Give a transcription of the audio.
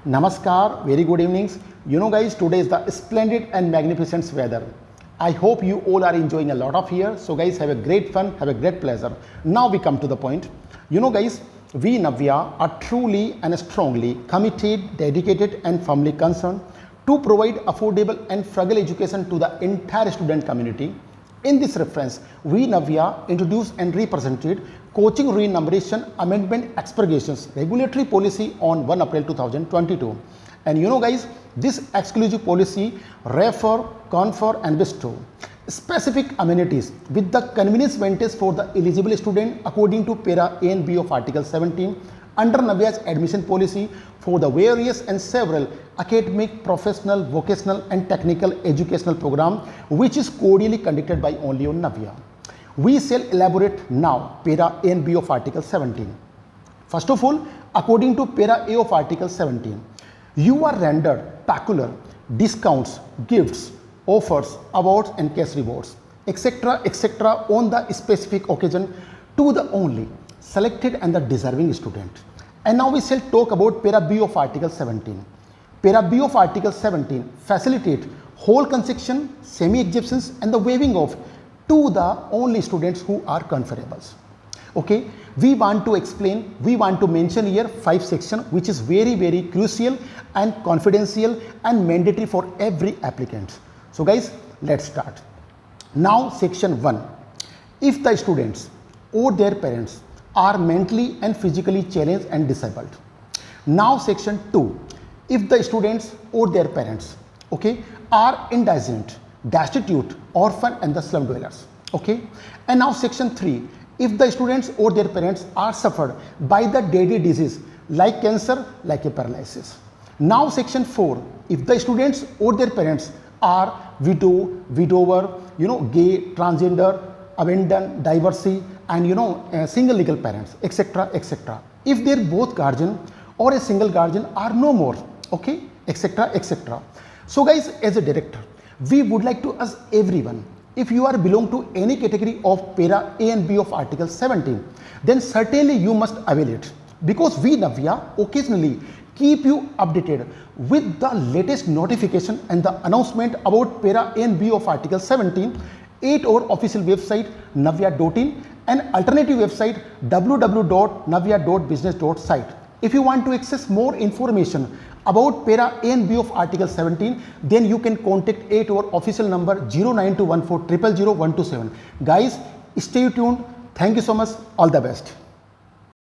Namaskar, very good evenings. You know guys, today is the splendid and magnificent weather. I hope you all are enjoying a lot of here. So guys, have a great fun, have a great pleasure. Now we come to the point. You know guys, we Navya are truly and strongly committed, dedicated and firmly concerned to provide affordable and frugal education to the entire student community. In this reference, we Navya introduced and represented Coaching Remuneration Amendment Expurgations Regulatory Policy on 1 April 2022. And you know guys, this exclusive policy refer, confer and bestow specific amenities with the convenience vantage for the eligible student according to para A and B of Article 17 under Navya's admission policy for the various and several academic, professional, vocational and technical educational program which is cordially conducted by only on Navya. We shall elaborate now para A and B of Article 17. First of all, according to para A of Article 17, you are rendered peculiar discounts, gifts, offers, awards and cash rewards, etc. on the specific occasion to the only selected and the deserving student. And now we shall talk about para B of Article 17. Para B of Article 17 facilitate whole concession, semi-exemptions and the waiving of to the only students who are conferables. Okay, we want to explain, we want to mention here 5 sections which is very crucial and confidential and mandatory for every applicant. So guys, let's start. Now section 1. If the students or their parents are mentally and physically challenged and disabled. Now section 2. If the students or their parents, okay, are indigent, destitute, orphan and the slum dwellers. Okay. And now section 3. If the students or their parents are suffered by the deadly disease like cancer, like a paralysis. Now section 4. If the students or their parents are widower, gay, transgender, abandoned, divorcee and single legal parents, etc. If their both guardian or a single guardian are no more, okay, etc. So guys, as a director, we would like to ask everyone, if you are belong to any category of para A and B of Article 17, then certainly you must avail it, because we Navya occasionally keep you updated with the latest notification and the announcement about para A and B of Article 17 at our official website navya.in and alternative website www.navya.business.site. If you want to access more information about para A and B of Article 17, then you can contact at our official number 09214 0000127. Guys, stay tuned. Thank you so much. All the best.